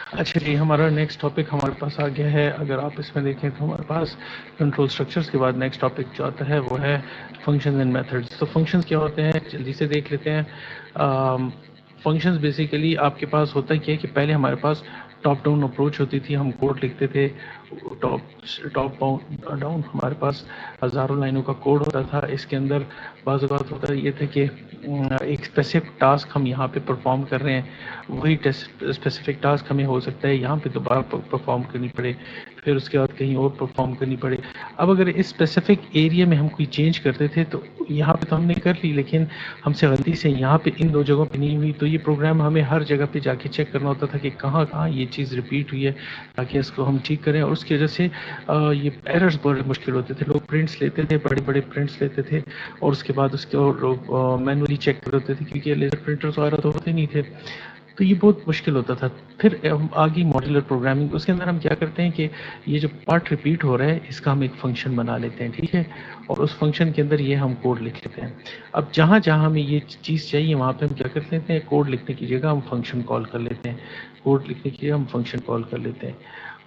اچھا جی، ہمارا next topic ہمارے پاس آ گیا ہے. اگر آپ اس میں دیکھیں تو ہمارے پاس کنٹرول اسٹرکچرز کے بعد نیکسٹ ٹاپک جو آتا ہے وہ ہے فنکشنز اینڈ میتھڈز. تو فنکشنز کیا ہوتے ہیں جلدی سے دیکھ لیتے ہیں. فنکشنز بیسیکلی آپ کے پاس ہوتا کیا ہے کہ پہلے ہمارے پاس ٹاپ ڈاؤن اپروچ ہوتی تھی. ہم کوڈ لکھتے تھے ٹاپ ڈاؤن. ہمارے پاس ہزاروں لائنوں کا کوڈ ہوتا تھا. اس کے اندر بعض اوقات ہوتا یہ تھا کہ ایک اسپیسیفک ٹاسک ہم یہاں پہ پرفارم کر رہے ہیں, وہی اسپیسیفک ٹاسک ہمیں ہو سکتا ہے یہاں پہ دوبارہ پرفارم کرنی پڑے, پھر اس کے بعد کہیں اور پرفارم کرنی پڑے. اب اگر اس اسپیسیفک ایریا میں ہم کوئی چینج کرتے تھے تو یہاں پہ تو ہم نے کر لی, لیکن ہم سے غلطی سے یہاں پہ ان دو جگہوں پہ نہیں ہوئی, تو یہ پروگرام ہمیں ہر جگہ پہ جا کے چیک کرنا ہوتا تھا کہ کہاں کہاں یہ چیز ریپیٹ ہوئی ہے تاکہ اس کو ہم ٹھیک کریں. اور اس کی وجہ سے یہ ایررز بڑے مشکل ہوتے تھے. لوگ پرنٹس لیتے تھے, بڑے بڑے پرنٹس لیتے تھے, اور اس کے بعد اس کو لوگ مینولی چیک کرتے تھے کیونکہ لیزر پرنٹرز وغیرہ تو ہوتے نہیں تھے. تو یہ بہت مشکل ہوتا تھا. پھر آگے ماڈیولر پروگرامنگ, اس کے اندر ہم کیا کرتے ہیں کہ یہ جو پارٹ ریپیٹ ہو رہا ہے اس کا ہم ایک فنکشن بنا لیتے ہیں, ٹھیک ہے, اور اس فنکشن کے اندر یہ ہم کوڈ لکھ لیتے ہیں. اب جہاں جہاں ہمیں یہ چیز چاہیے وہاں پہ ہم کیا کر لیتے ہیں, کوڈ لکھنے کی جگہ ہم فنکشن کال کر لیتے ہیں. کوڈ لکھنے کی جگہ ہم فنکشن کال کر لیتے ہیں.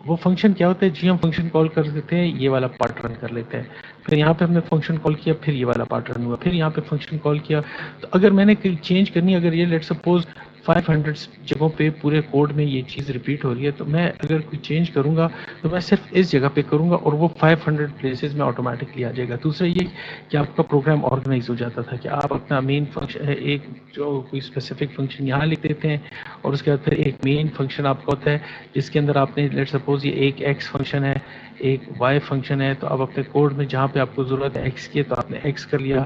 وہ فنکشن کیا ہوتا ہے جی, ہم فنکشن کال کر دیتے ہیں, یہ والا پارٹ رن کر لیتے ہیں. پھر یہاں پہ ہم نے فنکشن کال کیا, پھر یہ والا پارٹ رن ہوا, پھر یہاں پہ فنکشن کال کیا. تو اگر میں نے کہیں چینج کرنی, اگر یہ لیٹ سپوز 500 جگہوں پہ پورے کوڈ میں یہ چیز ریپیٹ ہو رہی ہے, تو میں اگر کوئی چینج کروں گا تو میں صرف اس جگہ پہ کروں گا اور وہ 500 پلیسز میں آٹومیٹکلی آ جائے گا. دوسرا یہ کہ آپ کا پروگرام آرگنائز ہو جاتا تھا کہ آپ اپنا مین فنکشن ہے ایک جو کوئی اسپیسیفک فنکشن یہاں لکھ دیتے ہیں, اور اس کے بعد پھر ایک مین فنکشن آپ کا ہوتا ہے جس کے اندر آپ نے لیٹ سپوز یہ ایک ایکس فنکشن ہے, ایک وائی فنکشن ہے, تو اب اپنے کوڈ میں جہاں پہ آپ کو ضرورت ہے ایکس کی تو آپ نے ایکس کر لیا,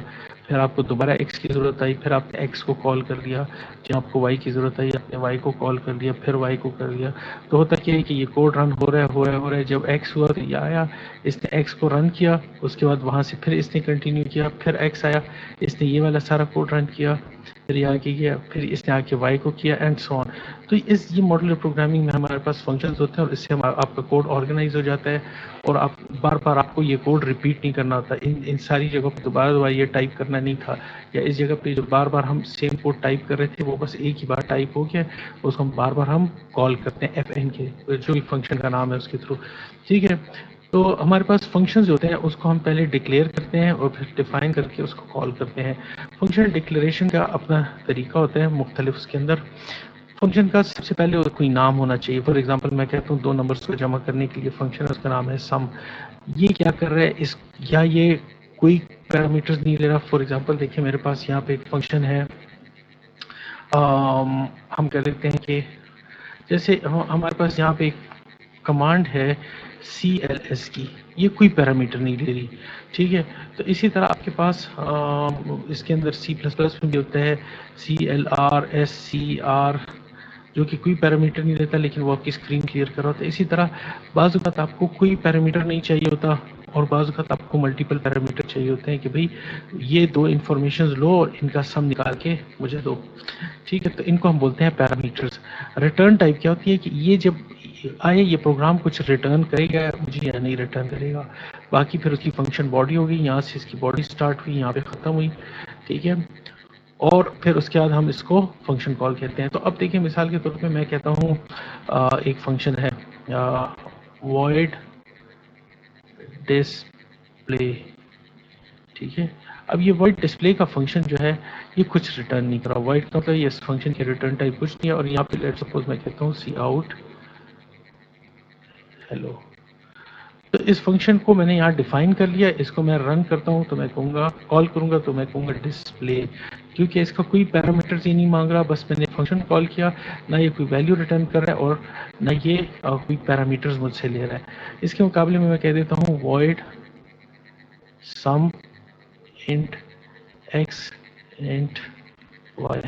پھر آپ کو دوبارہ ایکس کی ضرورت آئی, پھر آپ نے ایکس کو کال کر لیا, جہاں آپ کو وائی کی ضرورت آئی آپ نے وائی کو کال کر لیا, پھر وائی کو کر لیا. تو ہوتا کیا ہے کہ یہ کوڈ رن ہو رہا ہے, جب ایکس ہوا تو یہ آیا, اس نے ایکس کو رن کیا, اس کے بعد وہاں سے پھر اس نے کنٹینیو کیا, پھر ایکس آیا, اس نے یہ والا سارا کوڈ رن کیا, پھر یہ آگے گیا, پھر اس نے آ کے وائی کو کیا, اینڈ سو آن. تو یہ ماڈولر پروگرامنگ میں ہمارے پاس فنکشنز ہوتے ہیں, اور اس سے آپ کا کوڈ آرگنائز ہو جاتا ہے, اور آپ بار بار آپ کو یہ کوڈ ریپیٹ نہیں کرنا ہوتا. ان ساری جگہوں پہ دوبارہ یہ ٹائپ کرنا نہیں تھا, یا اس جگہ پہ جو بار بار ہم سیم کوڈ ٹائپ کر رہے تھے وہ بس ایک ہی بار ٹائپ ہو گیا, اس کو ہم بار بار ہم کال کرتے ہیں ایف این کے جو فنکشن کا نام ہے اس کے تھرو, ٹھیک ہے. تو ہمارے پاس فنکشنز ہوتے ہیں, اس کو ہم پہلے ڈکلیئر کرتے ہیں اور پھر ڈیفائن کر کے اس کو کال کرتے ہیں. فنکشن ڈکلیریشن کا اپنا طریقہ ہوتا ہے مختلف. اس کے اندر فنکشن کا سب سے پہلے کوئی نام ہونا چاہیے. فار ایگزامپل میں کہتا ہوں دو نمبرز کو جمع کرنے کے لیے فنکشن, اس کا نام ہے سم. یہ کیا کر رہا ہے یا یہ کوئی پیرامیٹرز نہیں لے رہا. فار ایگزامپل دیکھیں میرے پاس یہاں پہ ایک فنکشن ہے, ہم کہہ لیتے ہیں کہ جیسے ہمارے پاس یہاں پہ ایک کمانڈ ہے CLS کی, یہ کوئی پیرامیٹر نہیں لے رہی, ٹھیک ہے. تو اسی طرح آپ کے پاس اس کے اندر C++ میں بھی ہوتا ہے CLR جو کہ کوئی پیرامیٹر نہیں لیتا, لیکن وہ آپ کی اسکرین کلیئر کر رہا ہوتا ہے. اسی طرح بعض اوقات آپ کو کوئی پیرامیٹر نہیں چاہیے ہوتا, اور بعض اوقات آپ کو ملٹیپل پیرامیٹر چاہیے ہوتے ہیں کہ بھئی یہ دو انفارمیشنز لو اور ان کا سم نکال کے مجھے دو, ٹھیک ہے. تو ان کو ہم بولتے ہیں پیرامیٹرز. ریٹرن ٹائپ کیا ہوتی ہے کہ یہ جب آئے یہ پروگرام کچھ ریٹرن کرے گا مجھے یا نہیں ریٹرن کرے گا. باقی پھر اس کی فنکشن باڈی ہوگی, یہاں سے اس کی باڈی سٹارٹ ہوئی, یہاں پہ ختم ہوئی, ٹھیک ہے. اور پھر اس کے بعد ہم اس کو فنکشن کال کہتے ہیں. تو اب دیکھیں مثال کے طور پہ میں کہتا ہوں ایک فنکشن ہے void display, ٹھیک ہے. اب یہ void display کا فنکشن جو ہے یہ کچھ ریٹرن نہیں کرا. void کا مطلب یہ اس فنکشن کے ریٹرن ٹائپ کچھ نہیں ہے, اور یہاں پہ لیٹ سپوز میں کہتا ہوں cout hello. تو اس فنکشن کو میں نے یہاں ڈیفائن کر لیا, اس کو میں رن کرتا ہوں تو میں کہوں گا کال کروں گا تو میں کہوں گا ڈسپلے, کیونکہ اس کا کوئی پیرامیٹرز ہی نہیں مانگ رہا, بس میں نے فنکشن کال کیا, نہ یہ کوئی ویلیو ریٹرن کر رہا ہے اور نہ یہ کوئی پیرامیٹرز مجھ سے لے رہا ہے. اس کے مقابلے میں کہہ دیتا ہوں void sum int x int y,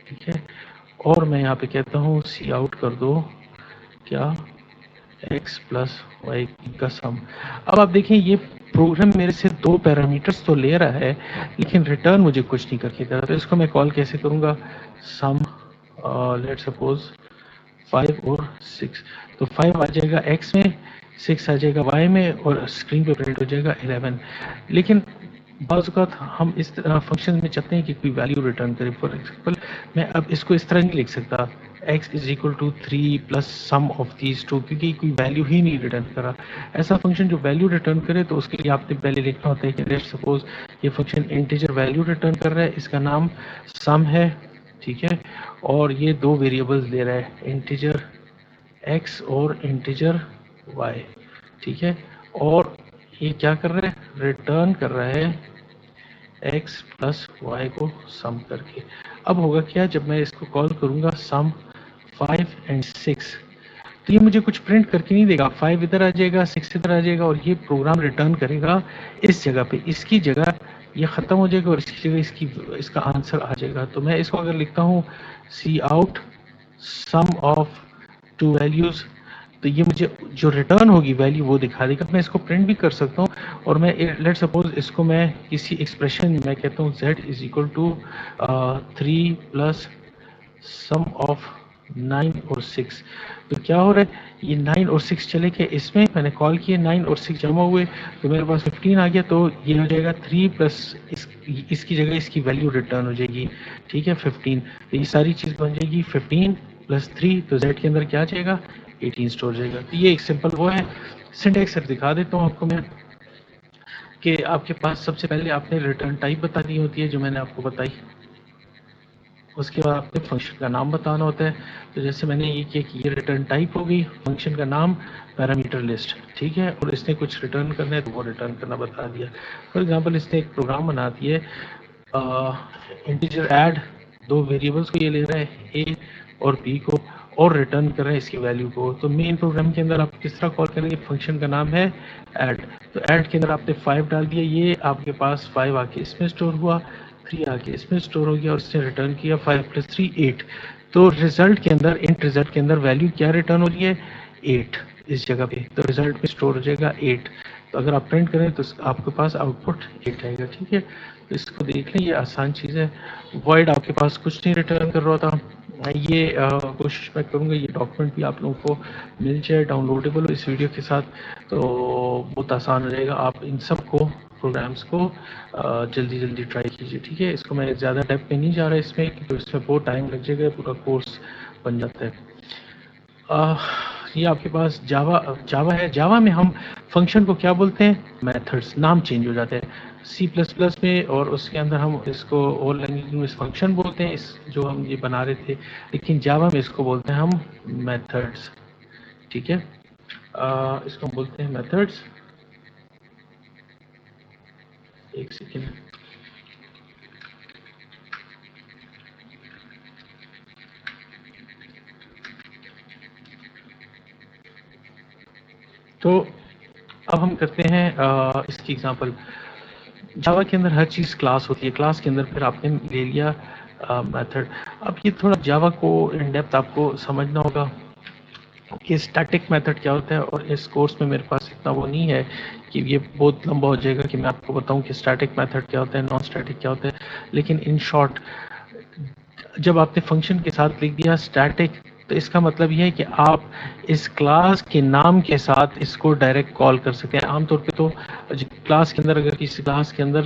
ٹھیک ہے. اور میں یہاں پہ کہتا ہوں cout کر دو کیا x پلس وائی کا سم. اب آپ دیکھیں یہ پروگرام میرے سے دو پیرامیٹرز تو لے رہا ہے لیکن ریٹرن مجھے کچھ نہیں کر کے دے رہا. تو اس کو میں کال کیسے کروں گا, سم لیٹ سپوز 5 اور 6, تو 5 آ جائے گا x میں, 6 آ جائے گا y میں, اور اسکرین پہ پرنٹ ہو جائے گا 11. لیکن بعض اوقات ہم اس فنکشن میں چاہتے ہیں کہ کوئی ویلیو ریٹرن کرے. فار ایگزامپل میں اب اس کو اس طرح نہیں لکھ سکتا x is equal to 3 plus sum of these two, کیونکہ کوئی ویلیو ہی نہیں ریٹرن کرا. ایسا فنکشن جو ویلیو ریٹرن کرے تو اس کے لیے آپ نے پہلے لکھنا ہوتا ہے کہ لیٹ سپوز یہ فنکشن انٹیجر ویلیو ریٹرن کر رہا ہے، اس کا نام سم ہے، ٹھیک ہے، اور یہ دو ویریبلز لے رہا ہے، انٹیجر x اور انٹیجر y، ٹھیک ہے، اور یہ کیا کر رہا ہے، ریٹرن کر رہا ہے x پلس وائی کو سم کر کے. اب ہوگا کیا، جب میں اس کو کال کروں گا سم 5 اینڈ 6 تو یہ مجھے کچھ پرنٹ کر کے نہیں دے گا، 5 ادھر آ جائے گا، 6 ادھر آ جائے گا، اور یہ پروگرام ریٹرن کرے گا اس جگہ پہ، اس کی جگہ یہ ختم ہو جائے گا اور اس کی جگہ اس کا آنسر آ جائے گا. تو میں اس کو اگر لکھتا ہوں cout sum of two values تو یہ مجھے جو ریٹرن ہوگی ویلیو وہ دکھا دے گا. میں اس کو پرنٹ بھی کر سکتا ہوں، اور میں لیٹ سپوز اس کو میں کسی ایکسپریشن میں کہتا ہوں z is equal to 3 plus sum of 9 اور 6. تو کیا ہو رہا ہے، یہ 9 اور 6 چلے گئے، اس میں نے کال کیے 9 اور 6 جمع ہوئے تو میرے پاس 15 آ گیا. تو یہ ہو جائے گا 3 پلس اس کی جگہ اس کی ویلیو ریٹرن ہو جائے گی، ٹھیک ہے، 15. تو یہ ساری چیز بن جائے گی 15 پلس 3 تو z کے اندر کیا آ جائے گا، 18 اسٹور ہو جائے گا. تو یہ ایک سمپل وہ ہے. سنٹیکس دکھا دیتا ہوں آپ کو میں کہ آپ کے پاس سب سے پہلے آپ نے ریٹرن ٹائپ بتانی ہوتی ہے جو میں نے آپ کو بتائی، اس کے بعد آپ نے فنکشن کا نام بتانا ہوتا ہے. تو جیسے میں نے یہ کیا کہ یہ ریٹرن ٹائپ ہو گئی، فنکشن کا نام پیرامیٹر لسٹ، ٹھیک ہے، اور اس نے کچھ ریٹرن کرنا ہے تو وہ ریٹرن کرنا بتا دیا. فار ایگزامپل اس نے ایک پروگرام بنا دیا ہے، انٹیجر ایڈ، دو ویریبلس کو یہ لے رہا ہے اے اور بی کو، اور ریٹرن کر رہے ہیں اس کی ویلیو کو. تو مین پروگرام کے اندر آپ کس طرح کال کریں گے، فنکشن کا نام ہے ایڈ. تو ایڈ کے اندر آپ نے 5 ڈال دیا، یہ آپ کے پاس 5 آ کے اس میں اسٹور ہوا، 3 آ کے اس میں اسٹور ہو گیا، اور اس نے ریٹرن کیا 5 + 3 8. تو رزلٹ کے اندر انٹ رزلٹ کے اندر ویلیو کیا ریٹرن ہو رہی ہے، 8 اس جگہ پہ. تو رزلٹ میں اسٹور ہو جائے گا 8. تو اگر آپ پرنٹ کریں تو آپ کے پاس آؤٹ پٹ 8 آئے گا، ٹھیک ہے. تو اس کو دیکھ لیں، یہ آسان چیز ہے. وائڈ آپ کے پاس کچھ نہیں ریٹرن کر رہا تھا. یہ کوشش میں کروں گا یہ ڈاکومنٹ بھی آپ لوگوں کو مل جائے، ڈاؤن لوڈیبل ہو اس ویڈیو کے ساتھ، تو بہت آسان ہو جائے گا. آپ ان سب کو پروگرامس کو جلدی جلدی ٹرائی کیجیے، ٹھیک ہے. اس کو میں زیادہ ڈیپ میں نہیں جا رہا اس میں، کیونکہ اس میں بہت ٹائم لگ جائے گا، پورا کورس بن جاتا ہے. یہ آپ کے پاس جاوا ہے. جاوا میں ہم فنکشن کو کیا بولتے ہیں، میتھڈس. نام چینج ہو جاتے ہیں سی پلس پلس میں، اور اس کے اندر ہم اس کو اور لینگویج میں فنکشن بولتے ہیں، اس جو ہم یہ بنا رہے تھے، لیکن جاوا میں اس کو بولتے ہیں ہم میتھڈس، ٹھیک ہے. اس کو ہم بولتے ہیں میتھڈس. ایک سیکنڈ. تو اب ہم کرتے ہیں اس کی ایگزامپل. جاوا کے اندر ہر چیز کلاس ہوتی ہے، کلاس کے اندر پھر آپ نے لے لیا میتھڈ. اب یہ تھوڑا جاوا کو ان ڈیپتھ آپ کو سمجھنا ہوگا کہ اسٹیٹک میتھڈ کیا ہوتا ہے، اور اس کورس میں میرے پاس اتنا وہ نہیں ہے کہ یہ بہت لمبا ہو جائے گا کہ میں آپ کو بتاؤں کہ اسٹیٹک میتھڈ کیا ہوتا ہے، نان اسٹیٹک کیا ہوتا ہے. لیکن ان شارٹ، جب آپ نے فنکشن کے ساتھ لکھ دیا اسٹیٹک، تو اس کا مطلب یہ ہے کہ آپ اس کلاس کے نام کے ساتھ اس کو ڈائریکٹ کال کر سکتے ہیں. عام طور پہ تو کلاس کے اندر، اگر کسی کلاس کے اندر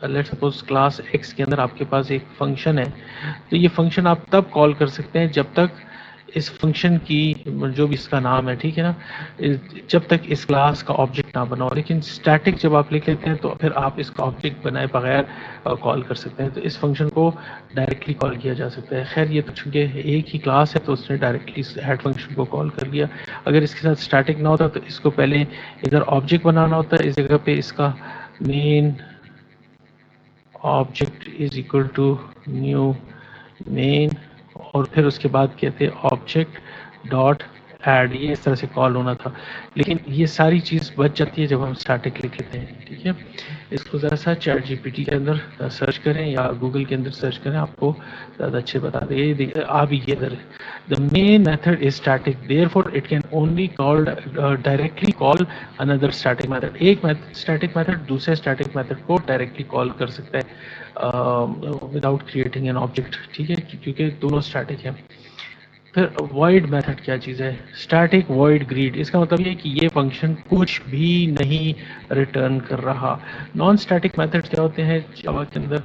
لیٹ سپوز کلاس ایکس کے اندر آپ کے پاس ایک فنکشن ہے، تو یہ فنکشن آپ تب کال کر سکتے ہیں جب تک اس فنکشن کی جو بھی اس کا نام ہے، ٹھیک ہے نا، جب تک اس کلاس کا آبجیکٹ نہ بنا ہو. لیکن اسٹیٹک جب آپ لکھ لیتے ہیں تو پھر آپ اس کا آبجیکٹ بنائے بغیر کال کر سکتے ہیں. تو اس فنکشن کو ڈائریکٹلی کال کیا جا سکتا ہے. خیر یہ تو چونکہ ایک ہی کلاس ہے تو اس نے ڈائریکٹلی ہیڈ فنکشن کو کال کر لیا. اگر اس کے ساتھ اسٹیٹک نہ ہوتا تو اس کو پہلے ادھر آبجیکٹ بنانا ہوتا ہے، اس جگہ پہ اس کا main object is equal to new main, اور پھر اس کے بعد کہتے ہیں آبجیکٹ ڈاٹ ایڈ. یہ اس طرح سے کال ہونا تھا، لیکن یہ ساری چیز بچ جاتی ہے جب ہم اسٹیٹک لکھ لیتے ہیں، ٹھیک ہے. اس کو ذرا سا چیٹ جی پی ٹی کے اندر سرچ کریں یا گوگل کے اندر سرچ کریں، آپ کو زیادہ اچھے بتا دیں. یہ آ بھی یہ ادھر the main method is static, therefore it can only directly call another static method. ایک static method دوسرے static method کو directly call کر سکتا ہے without creating an object، ٹھیک ہے، کیونکہ دونوں static ہیں. پھر void میتھڈ کیا چیز ہے؟ Static void greet. اس کا مطلب یہ ہے کہ یہ فنکشن کچھ بھی نہیں ریٹرن کر رہا. نان اسٹیٹک میتھڈ کیا ہوتے ہیں جاوا کے اندر؟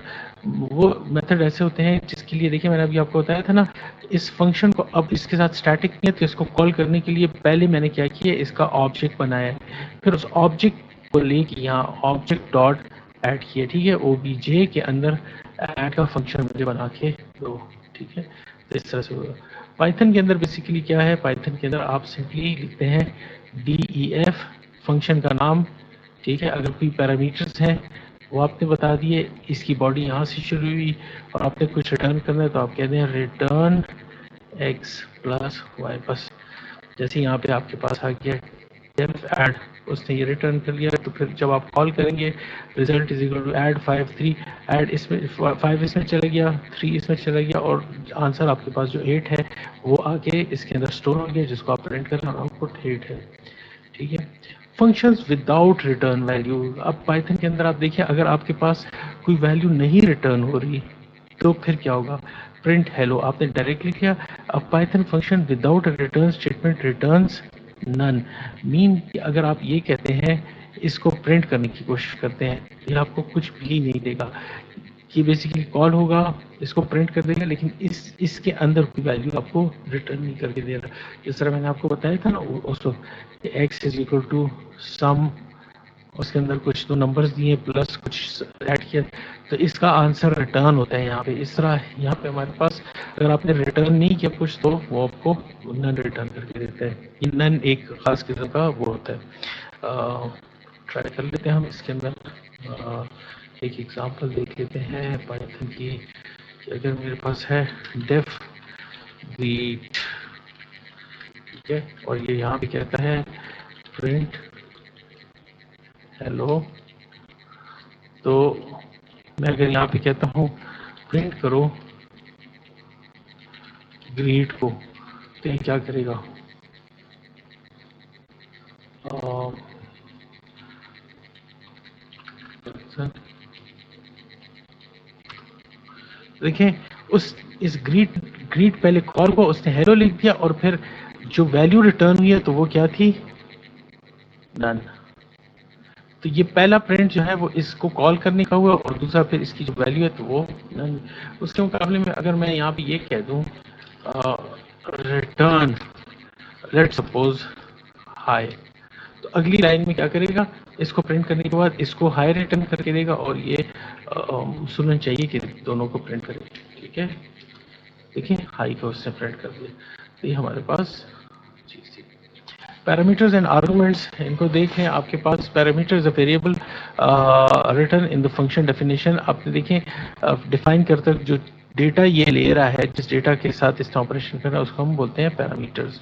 وہ میتھڈ ایسے ہوتے ہیں جس کے لیے دیکھیں میں نے ابھی آپ کو بتایا تھا نا، اس فنکشن کو اب اس کے ساتھ اسٹیٹک نہیں ہے تو اس کو کال کرنے کے لیے پہلے میں نے کیا کیا، اس کا آبجیکٹ بنایا ہے، پھر اس آبجیکٹ کو لے کے یہاں آبجیکٹ ڈاٹ ایڈ کیا، ٹھیک ہے، او بی جے کے اندر ایڈ کا فنکشن مجھے بنا کے دو، ٹھیک ہے. تو اس طرح سے ہوگا. پائتھن کے اندر بیسیکلی کیا ہے، پائتھن کے اندر آپ سمپلی لکھتے ہیں ڈی ای ایف فنکشن کا نام، ٹھیک ہے. اگر کوئی پیرامیٹرز ہیں وہ آپ نے بتا دیے، اس کی باڈی یہاں سے شروع ہوئی اور آپ نے کچھ ریٹرن کرنا ہے تو آپ کہتے ہیں ریٹرن ایکس پلس وائی. بس جیسے یہاں پہ آپ کے پاس آ گیا ڈیف ایڈ، اس نے یہ ریٹرن کر لیا. تو پھر جب آپ کال کریں گے result is equal to add 5 3، add اس میں 5 اس میں چلا گیا، 3 اس میں چلا گیا، اور آنسر آپ کے پاس جو 8 ہے وہ آ کے اس کے اندر اسٹور ہو گیا، جس کو آپ پرنٹ کرنا اور آؤٹ پٹ 8 ہے، ٹھیک ہے. Functions without return value. اب پائتھن کے اندر آپ دیکھیں اگر آپ کے پاس کوئی ویلیو نہیں ریٹرن ہو رہی تو پھر کیا ہوگا؟ پرنٹ ہیلو آپ نے ڈائریکٹ لکھا. اب Python function without return statement returns نن، مین کہ اگر آپ یہ کہتے ہیں اس کو پرنٹ کرنے کی کوشش کرتے ہیں یہ آپ کو کچھ بھی نہیں دے گا. یہ بیسیکلی کال ہوگا، اس کو پرنٹ کر دے گا، لیکن اس کے اندر کوئی ویلیو آپ کو ریٹرن نہیں کر کے دے رہا. جس طرح میں نے آپ کو بتایا تھا نا اس وقت X is equal to sum, اس کے اندر کچھ دو نمبرز دیے پلس کچھ ایڈ کیا تو اس کا آنسر ریٹرن ہوتا ہے یہاں پہ. اس طرح یہاں پہ ہمارے پاس اگر آپ نے ریٹرن نہیں کیا کچھ تو وہ آپ کو نن ریٹرن کر کے دیتا ہے. یہ نن ایک خاص قسم کا وہ ہوتا ہے. ٹرائی کر لیتے ہیں ہم اس کے اندر ایک ایگزامپل دیکھ لیتے ہیں پائتھن کی کہ اگر میرے پاس ہے ڈیف گریٹ، ٹھیک ہے، اور یہ یہاں پہ کہتا ہے پرنٹ ہیلو، تو میں اگر یہاں پہ کہتا ہوں پرنٹ کرو گریٹ کو تو یہ کیا کرے گا؟ دیکھیں اس گریٹ پہلے کال کو اس نے ہیلو لکھ دیا اور پھر جو ویلیو ریٹرن ہوئی ہے تو وہ کیا تھی؟ نن. تو یہ پہلا پرنٹ جو ہے وہ اس کو کال کرنے کا ہوا اور دوسرا پھر اس کی جو ویلیو ہے تو وہ نن. اس کے مقابلے میں اگر میں یہاں پہ یہ کہہ دوں ریٹرن لیٹ سپوز ہائی، تو اگلی لائن میں کیا کرے گا؟ اس کو پرنٹ کرنے کے بعد اس کو ہائی ریٹرن کر کے دے گا اور یہ سننا چاہیے کہ دونوں کو پرنٹ کرے. ٹھیک ہے، دیکھیں ہائی کو اس نے پرنٹ کر دیا. تو یہ ہمارے پاس چیز تھی. پیرامیٹرز اینڈ آرگومنٹس، ان کو دیکھیں. آپ کے پاس parameters a variable return in the function definition. آپ نے دیکھیں ڈیفائن کرتے جو ڈیٹا یہ لے رہا ہے، جس ڈیٹا کے ساتھ اس نے آپریشن کرنا ہے اس کو ہم بولتے ہیں پیرامیٹرز.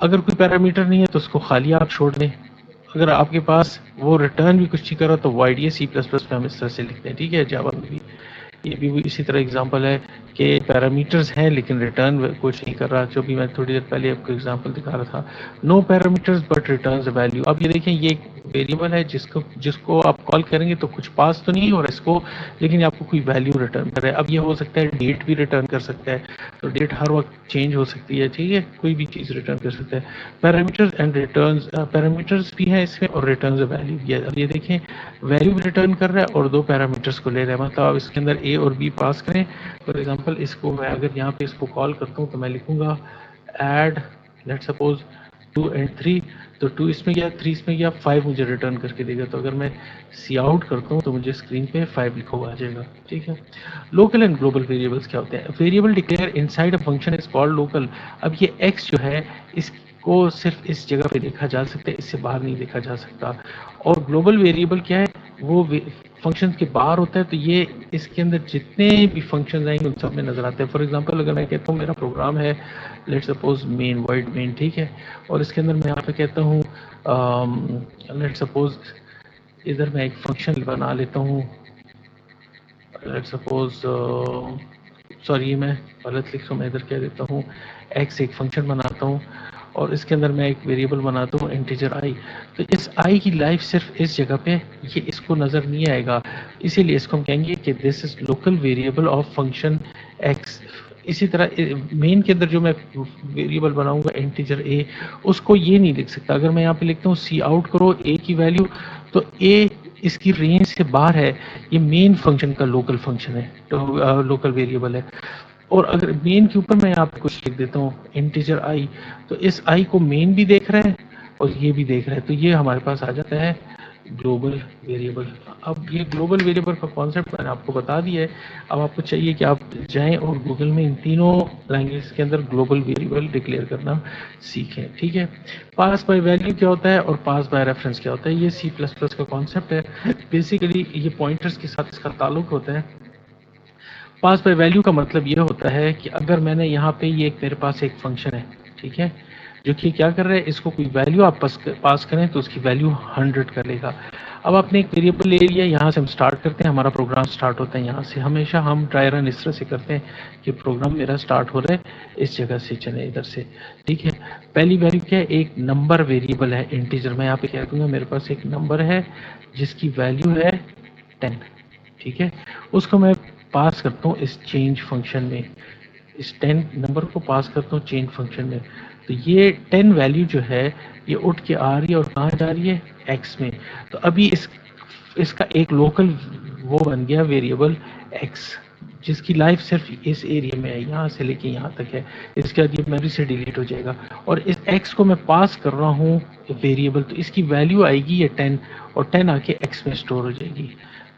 اگر کوئی پیرامیٹر نہیں ہے تو اس کو خالی آپ چھوڑ دیں. اگر آپ کے پاس وہ ریٹرن بھی کچھ نہیں کر رہا تو وائڈ یہ سی پلس پلس میں ہم اس طرح سے لکھتے ہیں. ٹھیک ہے، جاوا میں بھی یہ بھی اسی طرح اگزامپل ہے کہ پیرامیٹرز ہیں لیکن ریٹرن کچھ نہیں کر رہا. جو بھی میں تھوڑی دیر پہلے آپ کو اگزامپل دکھا رہا تھا، نو پیرامیٹرز بٹ ریٹرنز ویلیو. اب یہ دیکھیں یہ ایک ویریبل ہے جس کو آپ کال کریں گے تو کچھ پاس تو نہیں ہو رہا اس کو، لیکن آپ کو کوئی ویلیو ریٹرن کر رہا ہے. اب یہ ہو سکتا ہے ڈیٹ بھی ریٹرن کر سکتا ہے، تو ڈیٹ ہر وقت چینج ہو سکتی ہے. ٹھیک ہے، کوئی بھی چیز ریٹرن کر سکتا ہے. پیرامیٹرز اینڈ ریٹرنز، پیرامیٹرز بھی ہیں اس میں اور ریٹرنز ویلیو بھی ہے. اب یہ دیکھیں ویلیو بھی ریٹرن کر رہا ہے اور دو پیرامیٹرز کو لے رہا ہے. مطلب آپ اس کے اندر اے اور بی پاس کریں. فار ایگزامپل اس کو میں اگر یہاں پہ اس کو کال کرتا ہوں تو میں لکھوں گا ایڈ لیٹ سپوز 2 اینڈ 3، تو 2 اس میں گیا، 3 اس میں گیا، 5 مجھے ریٹرن کر کے دے گا. تو اگر میں سی آؤٹ کرتا ہوں تو مجھے اسکرین پہ 5 لکھا ہوا آ جائے گا. ٹھیک ہے. لوکل اینڈ گلوبل ویریبلس کیا ہوتے ہیں؟ Variable declare in side a function is called local. اب یہ ایکس جو ہے اس کو صرف اس جگہ پہ دیکھا جا سکتا ہے، اس سے باہر نہیں دیکھا جا سکتا. اور گلوبل ویریبل کیا ہے؟ وہ فنکشن کے باہر ہوتا ہے، تو یہ اس کے اندر جتنے بھی فنکشن آئیں گے ان سب میں نظر آتے ہیں. فار ایگزامپل اگر میں کہتا ہوں میرا پروگرام ہے لیٹ سپوز مین وائڈ مین، ٹھیک ہے، اور اس کے اندر میں یہاں پہ کہتا ہوں لیٹ سپوز ادھر میں ایک فنکشن بنا لیتا ہوں لیٹ سپوز سوری میں غلط لکھ رہا ہوں، میں ادھر کہہ دیتا ہوں ایکس ایک فنکشن بناتا ہوں اور اس کے اندر میں ایک ویریبل بناتا ہوں انٹیجر آئی. تو اس آئی کی لائف صرف اس جگہ پہ یہ اس کو نظر نہیں آئے گا، اسی لیے اس کو ہم کہیں گے کہ this is local variable of function X. اسی طرح مین کے اندر جو میں ویریبل بناؤں گا انٹیجر اے، اس کو یہ نہیں لکھ سکتا. اگر میں یہاں پہ لکھتا ہوں سی آؤٹ کرو اے کی ویلیو، تو اے اس کی رینج سے باہر ہے. یہ مین فنکشن کا لوکل فنکشن ہے، تو لوکل ویریبل ہے. اور اگر مین کے اوپر میں یہاں پہ کچھ لکھ دیتا ہوں انٹیجر آئی، تو اس آئی کو مین بھی دیکھ رہا ہے اور یہ بھی دیکھ رہا ہے، تو یہ ہمارے پاس آ جاتا ہے گلوبل ویریبل. اب یہ گلوبل ویریبل کا کانسیپٹ میں نے آپ کو بتا دیا ہے. اب آپ کو چاہیے کہ آپ جائیں اور گوگل میں ان تینوں لینگویج کے اندر گلوبل ویریبل ڈکلیئر کرنا سیکھیں. ٹھیک ہے. پاس بائی ویلیو کیا ہوتا ہے اور پاس بائی ریفرنس کیا ہوتا ہے؟ یہ سی پلس پلس کا کانسیپٹ ہے. بیسیکلی یہ پوائنٹرز کے ساتھ اس کا تعلق ہوتا ہے. پاس بائی ویلیو کا مطلب یہ ہوتا ہے کہ اگر میں نے یہاں پہ یہ ایک میرے پاس ایک فنکشن ہے، ٹھیک ہے، جو کہ کیا کر رہے ہیں، اس کو کوئی ویلیو آپ پاس کریں تو اس کی ویلیو 100 کر لے گا. اب آپ نے ایک ویریبل لے لیا، یہاں سے ہم سٹارٹ کرتے ہیں، ہمارا پروگرام سٹارٹ ہوتا ہے یہاں سے. ہمیشہ ہم ٹرائی رن اس طرح سے کرتے ہیں کہ پروگرام میرا سٹارٹ ہو رہا ہے اس جگہ سے، چلے ادھر سے. ٹھیک ہے. پہلی ویلیو کیا ہے؟ ایک نمبر ویریبل ہے انٹیجر. میں یہاں پہ کہہ دوں گا میرے پاس ایک نمبر ہے جس کی ویلیو ہے 10. ٹھیک ہے. اس کو میں پاس کرتا ہوں اس چینج فنکشن میں، اس 10 نمبر کو پاس کرتا ہوں چینج فنکشن میں. تو یہ 10 ویلیو جو ہے یہ اٹھ کے آ رہی ہے اور کہاں جا رہی ہے؟ ایکس میں. تو ابھی اس کا ایک لوکل وہ بن گیا ویریبل ایکس، جس کی لائف صرف اس ایریا میں ہے، یہاں سے لے کے یہاں تک ہے. اس کے بعد یہ میموری سے ڈیلیٹ ہو جائے گا. اور اس ایکس کو میں پاس کر رہا ہوں ویریبل، تو اس کی ویلیو آئے گی یہ 10، اور 10 آ کے ایکس میں اسٹور ہو جائے گی.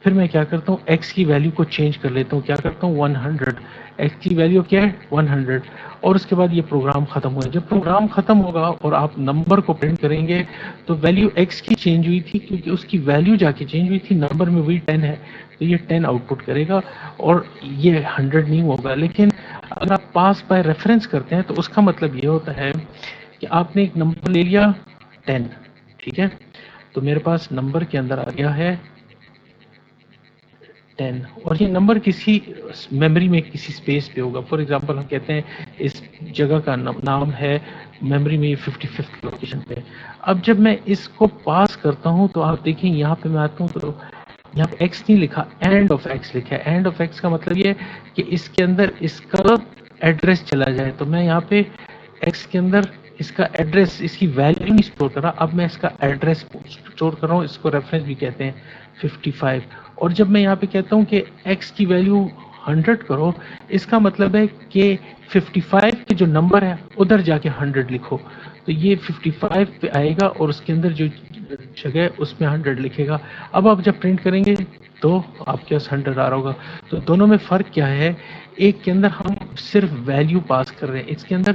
پھر میں کیا کرتا ہوں، ایکس کی ویلیو کو چینج کر لیتا ہوں. کیا کرتا ہوں؟ 100. ایکس کی ویلیو کیا ہے؟ 100. اور اس کے بعد یہ پروگرام ختم ہوا. جب پروگرام ختم ہوگا اور آپ نمبر کو پرنٹ کریں گے تو ویلیو ایکس کی چینج ہوئی تھی، کیونکہ اس کی ویلیو جا کے چینج ہوئی تھی، نمبر میں وہی 10 ہے، تو یہ 10 آؤٹ پٹ کرے گا اور یہ 100 نہیں ہوگا. لیکن اگر آپ پاس بائی ریفرنس کرتے ہیں تو اس کا مطلب یہ ہوتا ہے کہ آپ نے ایک نمبر لے لیا 10. ٹھیک ہے. تو میرے پاس نمبر کے اندر آ گیا ہے 10، اور یہ نمبر کسی میموری میں کسی اسپیس پہ ہوگا. فار ایگزامپل ہم کہتے ہیں اس جگہ کا نام ہے میموری میں 55 لوکیشن پہ. اب جب میں اس کو پاس کرتا ہوں تو آپ دیکھیں یہاں پہ میں آتا ہوں تو یہاں پہ ایکس نہیں لکھا، اینڈ آف ایکس لکھا ہے. اینڈ آف ایکس کا مطلب یہ ہے کہ اس کے اندر اس کا ایڈریس چلا جائے. تو میں یہاں پہ ایکس کے اندر اس کا ایڈریس، اس کی ویلیو نہیں اسٹور کر رہا، اب میں اس کا ایڈریس اسٹور کر رہا ہوں. اس کو ریفرنس بھی کہتے ہیں 55. اور جب میں یہاں پہ کہتا ہوں کہ ایکس کی ویلیو 100 کرو، اس کا مطلب ہے کہ 55 کے جو نمبر ہے ادھر جا کے 100 لکھو. تو یہ 55 پہ آئے گا اور اس کے اندر جو جگہ ہے اس میں 100 لکھے گا. اب آپ جب پرنٹ کریں گے تو آپ کے پاس 100 آ رہا ہوگا. تو دونوں میں فرق کیا ہے؟ ایک کے اندر ہم صرف ویلیو پاس کر رہے ہیں، اس کے اندر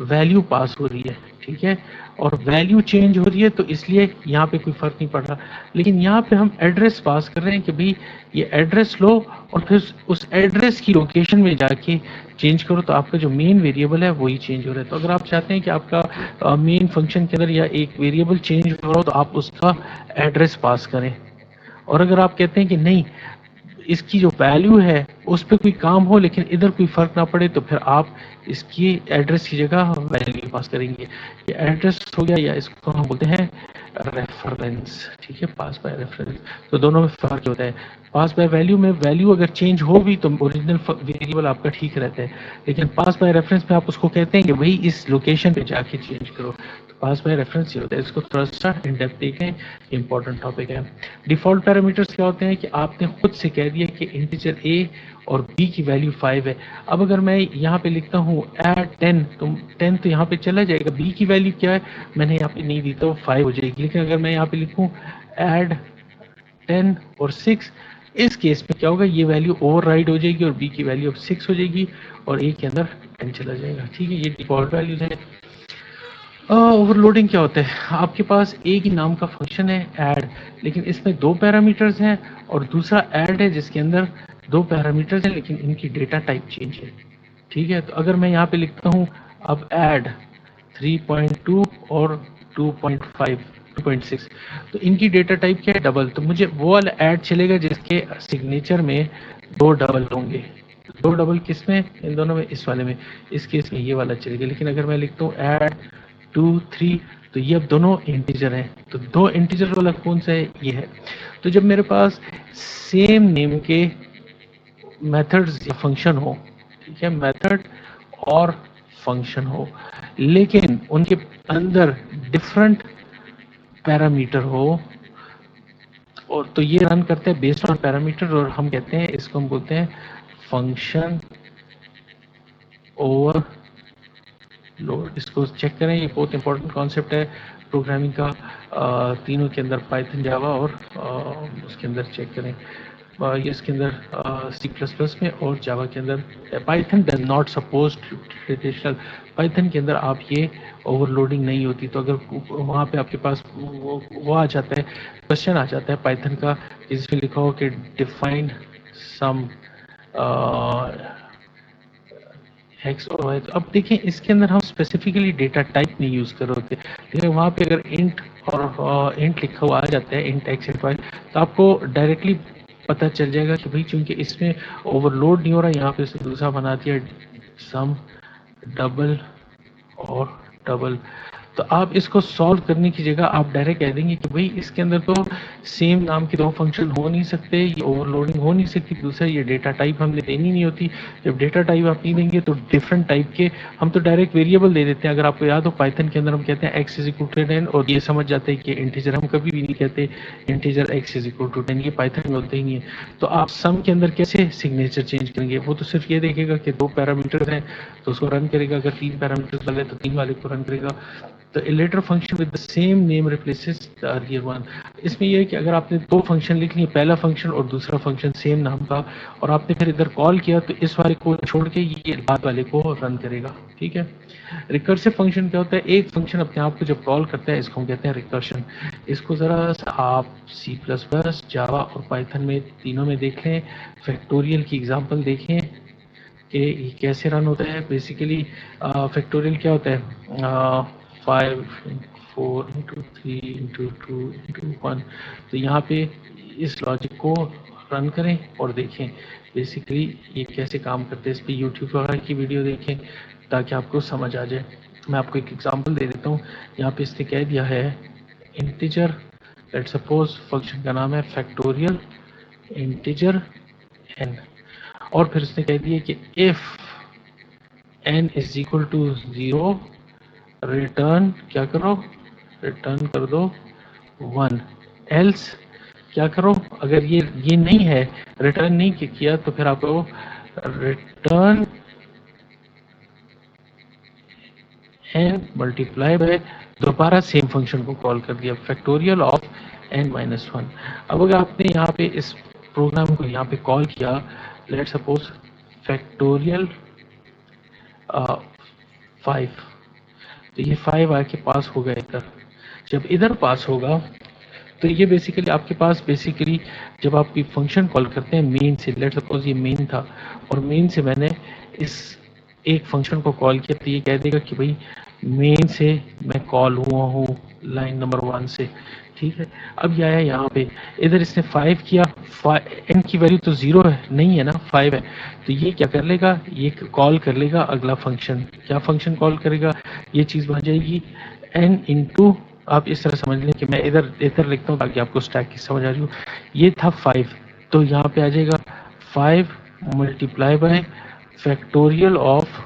ویلیو پاس ہو رہی ہے. ٹھیک ہے. اور ویلیو چینج ہو رہی ہے، تو اس لیے یہاں پہ کوئی فرق نہیں پڑ رہا. لیکن یہاں پہ ہم ایڈریس پاس کر رہے ہیں کہ بھئی یہ ایڈریس لو اور پھر اس ایڈریس کی لوکیشن میں جا کے چینج کرو، تو آپ کا جو مین ویریبل ہے وہی چینج ہو رہا ہے. تو اگر آپ چاہتے ہیں کہ آپ کا مین فنکشن کے اندر یا ایک ویریبل چینج ہو رہا ہو تو آپ اس کا ایڈریس پاس کریں. اور اگر آپ کہتے ہیں کہ نہیں، اس کی جو ویلیو ہے اس پہ کوئی کام ہو لیکن ادھر کوئی فرق نہ پڑے، تو پھر آپ اس کی ایڈریس کی جگہ ویلیو پاس کریں گے. یہ ایڈریس ہو گیا، یا اس کو ہم بولتے ہیں ریفرنس. ٹھیک ہے. Pass by reference. تو دونوں میں فرق ہوتا ہے. پاس بائی ویلیو میں ویلیو اگر چینج ہو بھی تو اوریجنل ویریبل آپ کا ٹھیک رہتا ہے، لیکن پاس بائی ریفرنس میں آپ اس کو کہتے ہیں کہ بھائی اس لوکیشن پہ جا کے چینج کرو. تو پاس بائی ریفرنس یہ ہوتا ہے. اس کو تھوڑا سا ان ڈیپتھ دیکھیں، امپورٹنٹ ٹاپک ہے. ڈیفالٹ پیرامیٹرز کیا ہوتے ہیں کہ آپ نے خود سے کہہ دیا کہ انٹیجر اے اور بی کی ویلیو 5 ہے. اب اگر میں یہاں پہ لکھتا ہوں ایڈ 10، تو 10 تو یہاں پہ چلا جائے گا. بی کی ویلیو کیا ہے میں نے یہاں پہ نہیں دی تو 5 ہو جائے گی. لیکن اگر میں یہاں پہ لکھوں ایڈ 10 اور 6، اس کیس میں کیا ہوگا؟ یہ ویلیو اوور رائڈ ہو جائے گی اور بی کی ویلیو 6 ہو جائے گی اور اے کے اندر 10 چلا جائے گا. ٹھیک ہے. یہ ڈیفالٹ ویلیوز ہیں. اوور لوڈنگ کیا ہوتا ہے؟ آپ کے پاس ایک ہی نام کا فنکشن ہے ایڈ، لیکن اس میں 2 پیرامیٹرز ہیں، اور دوسرا ایڈ ہے جس کے اندر 2 پیرامیٹرز ہیں لیکن ان کی ڈیٹا ٹائپ چینج ہے. ٹھیک ہے. تو اگر میں یہاں پہ لکھتا ہوں اب ایڈ 3.2 اور 2.5 2.6، تو ان کی ڈیٹا ٹائپ کیا ہے؟ ڈبل. تو مجھے وہ والا ایڈ چلے گا جس کے سگنیچر میں 2 ڈبل ہوں گے. 2 ڈبل کس میں؟ ان دونوں میں. اس والے میں. اس کیس میں یہ والا چلے گا. لیکن اگر میں لکھتا ہوں ایڈ 2 3، تو یہ اب دونوں انٹیجر ہیں. تو 2 انٹیجر والا کون سا ہے؟ یہ ہے. تو جب میرے پاس سیم نیم کے میتھڈز یا فنکشن ہو، ٹھیک ہے, میتھڈ اور فنکشن ہو, لیکن ان کے اندر ڈفرنٹ پیرامیٹر ہو, اور تو یہ رن کرتے ہیں بیسڈ آن پیرامیٹر, اور ہم کہتے ہیں اس کو ہم بولتے ہیں فنکشن اوور لوڈ. اس کو چیک کریں, یہ بہت امپورٹنٹ کانسیپٹ ہے پروگرامنگ کا, تینوں کے اندر پائتھن, جاوا اور اس کے اندر چیک کریں, یہ اس کے اندر سی پلس پلس میں اور جاوا کے اندر. Python does not suppose traditional, Python کے اندر آپ یہ اوور لوڈنگ نہیں ہوتی. تو اگر وہاں پہ آپ کے پاس وہ آ جاتا ہے, کوشچن آ جاتا ہے پائتھن کا, جس میں لکھا ہو کہ ڈیفائن سم ایکس اور وائی, تو اب دیکھیں اس کے اندر ہم اسپیسیفکلی ڈیٹا ٹائپ نہیں یوز کر رہے, لیکن وہاں پہ اگر انٹ اور انٹ لکھا ہوا آ جاتا ہے, انٹ ایکس انٹ وائی, تو آپ کو ڈائریکٹلی پتہ چل جائے گا کہ بھائی چونکہ اس میں اوور لوڈ نہیں ہو رہا, یہاں پہ اس نے دوسرا بنا دیا سم ڈبل اور ڈبل. تو آپ اس کو سالو کرنے کی جگہ آپ ڈائریکٹ کہہ دیں گے کہ بھائی اس کے اندر تو سیم نام کے دو فنکشن ہو نہیں سکتے, یہ اوور لوڈنگ ہو نہیں سکتی. دوسرا یہ ڈیٹا ٹائپ ہم نے دینی نہیں ہوتی, جب ڈیٹا ٹائپ آپ نہیں دیں گے تو ڈفرنٹ ٹائپ کے ہم تو ڈائریکٹ ویریبل دے دیتے ہیں. اگر آپ کو یاد ہو پائتھن کے اندر ہم کہتے ہیں ایکس از اکول ٹو 10, اور یہ سمجھ جاتے ہیں کہ انٹیجر, ہم کبھی بھی نہیں کہتے integer x is equal to 10, یہ پائتھن میں ہوتے ہی نہیں ہے. تو آپ سم کے اندر کیسے سگنیچر چینج کریں گے؟ وہ تو صرف یہ دیکھے گا کہ دو پیرامیٹر ہیں تو اس کو رن کرے گا, اگر تین پیرامیٹر والے تو تین والے کو رن کرے گا. تو later function with the same name replaces the earlier one. اس میں یہ ہے کہ اگر آپ نے دو فنکشن لکھ لیے, پہلا فنکشن اور دوسرا فنکشن سیم نام کا, اور آپ نے پھر ادھر کال کیا, تو اس والے کو چھوڑ کے یہ بعد والے کو رن کرے گا. ٹھیک ہے. ریکرسو فنکشن کیا ہوتا ہے؟ ایک فنکشن اپنے آپ کو جب کال کرتا ہے, اس کو ہم کہتے ہیں ریکرشن. اس کو ذرا آپ سی پلس پلس, جاوا اور پائتھن میں تینوں میں دیکھ لیں, فیکٹوریل کی اگزامپل دیکھیں کہ یہ کیسے رن ہوتا ہے. بیسیکلی فیکٹوریل کیا ہوتا ہے؟ 5 4 3 2 1. تو یہاں پہ اس لاجک کو رن کریں اور دیکھیں بیسیکلی یہ کیسے کام کرتے ہیں. اس پہ یوٹیوب وغیرہ کی ویڈیو دیکھیں تاکہ آپ کو سمجھ آ جائے. میں آپ کو ایک ایگزامپل دے دیتا ہوں. یہاں پہ اس نے کہہ دیا ہے انٹیجر, لیٹ سپوز فنکشن کا نام ہے فیکٹوریل انٹیجر n, اور پھر اس نے کہہ دیا کہ if n is equal to 0 return کیا کرو, ریٹرن کر دو 1, ایلس کیا کرو, اگر یہ نہیں ہے, ریٹرن نہیں کیا, تو پھر آپ کو ریٹرن n ملٹیپلائی بائی, دوبارہ سیم فنکشن کو کال کر دیا فیکٹوریل آف n مائنس 1. اب اگر آپ نے یہاں پہ اس پروگرام کو یہاں پہ کال کیا, لیٹ سپوز فیکٹوریل 5, تو یہ 5 آ کے پاس ہوگا ادھر. جب ادھر پاس ہوگا تو یہ بیسیکلی آپ کے پاس بیسیکلی جب آپ کی فنکشن کال کرتے ہیں مین سے, لیٹ سپوز یہ مین تھا اور مین سے میں نے اس ایک فنکشن کو کال کیا, تو یہ کہہ دے گا کہ بھائی مین سے میں کال ہوا ہوں لائن نمبر 1 سے. ٹھیک ہے. اب یہ آیا یہاں پہ, ادھر اس نے 5 کیا, n کی ویلیو تو 0 ہے نہیں ہے نا, 5 ہے, تو یہ کیا کر لے گا, یہ کال کر لے گا اگلا فنکشن. کیا فنکشن کال کرے گا؟ یہ چیز بن جائے گی n انٹو, آپ اس طرح سمجھ لیں کہ میں ادھر لکھتا ہوں تاکہ آپ کو اسٹیک کی سمجھ آ جائے. یہ تھا 5, تو یہاں پہ آ جائے گا 5 ملٹیپلائی بائی فیکٹوریل آف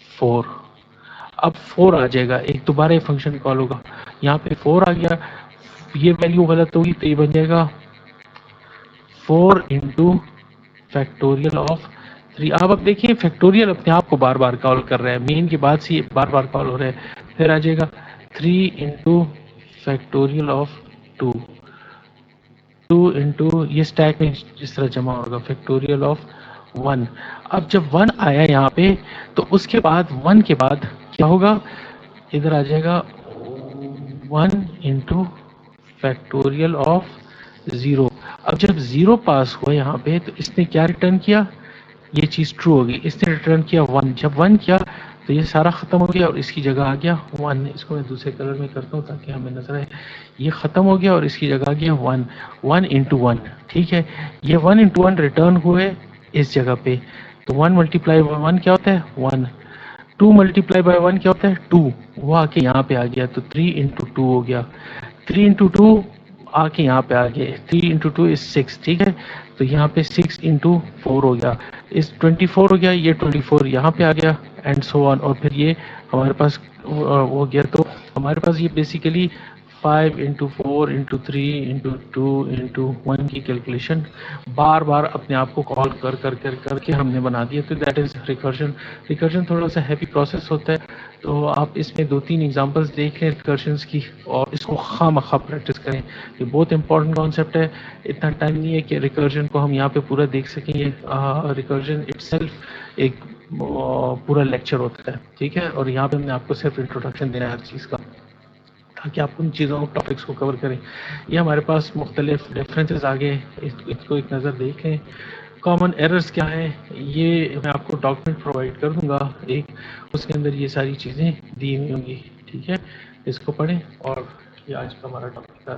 4. اب 4 آ جائے گا, ایک دوبارہ فنکشن کال ہوگا, یہاں پہ 4 آ گیا, یہ ویلیو غلط ہوگی تو یہ بن جائے گا 4 انٹو فیکٹوریل آف 3. اب دیکھیں فیکٹوریل اپنے آپ کو بار بار کال کر رہا ہے, مین کے بعد سے بار بار کال ہو رہا ہے. پھر آ جائے گا 3 انٹو فیکٹوریل آف 2 انٹو, یہ اسٹیک میں جس طرح جمع ہوگا فیکٹوریل آف 1. اب جب 1 آیا یہاں پہ, تو اس کے بعد 1 کے بعد کیا ہوگا, ادھر آ جائے گا 1 انٹو فیکٹوریل آف 0. اب جب 0 پاس ہوا یہاں پہ, تو اس نے کیا ریٹرن کیا, یہ چیز ٹرو ہوگی, اس نے ریٹرن کیا 1. جب 1 کیا تو یہ سارا ختم ہو گیا اور اس کی جگہ آ گیا 1. اس کو میں دوسرے کلر میں کرتا ہوں تاکہ ہمیں نظر آئے. یہ ختم ہو گیا اور اس کی جگہ آ گیا 1. 1 انٹو 1. ٹھیک ہے. یہ 1 انٹو 1 ریٹرن ہوئے اس جگہ پہ, تو 1 ملٹیپلائی بائی 1 کیا ہوتا ہے 1. 2 ملٹیپلائی بائی 1 کیا ہوتا ہے 2, وہ آ کے یہاں پہ آ گیا, تو 3 انٹو 2 ہو گیا. 3 انٹو 2 آ کے یہاں پہ آ گئے, 3 انٹو 2 is 6. ٹھیک ہے. تو یہاں پہ 6 into 4 ہو گیا، اس 24 ہو گیا، یہ 24 یہاں پہ آ گیا اینڈ سو آن، اور پھر یہ ہمارے پاس ہو گیا. تو ہمارے پاس یہ basically 5 into 4 into 3 into 2 into 1 کی کیلکولیشن بار بار اپنے آپ کو کال کر کے ہم نے بنا دیا. تو دیٹ از ریکرشن. ریکرشن تھوڑا سا ہیوی پروسیس ہوتا ہے، تو آپ اس میں 2-3 ایگزامپلس دیکھ لیں ریکرشنس کی اور اس کو خواہ پریکٹس کریں. یہ بہت امپورٹنٹ کانسیپٹ ہے. اتنا ٹائم نہیں ہے کہ ریکرشن کو ہم یہاں پہ پورا دیکھ سکیں. یہ ریکرشن اٹ سیلف ایک پورا لیکچر ہوتا ہے، ٹھیک ہے. اور یہاں پہ ہم نے آپ کو صرف انٹروڈکشن دینا ہے ہر چیز کا، تاکہ آپ ان چیزوں ٹاپکس کو کور کریں. یہ ہمارے پاس مختلف ڈفرینسز آگے، اس کو ایک نظر دیکھیں. کامن ایررز کیا ہیں، یہ میں آپ کو ڈاکومنٹ پرووائڈ کر دوں گا ایک، اس کے اندر یہ ساری چیزیں دی ہوئی ہوں گی، ٹھیک ہے. اس کو پڑھیں اور یہ آج کا ہمارا ٹاپک تھا.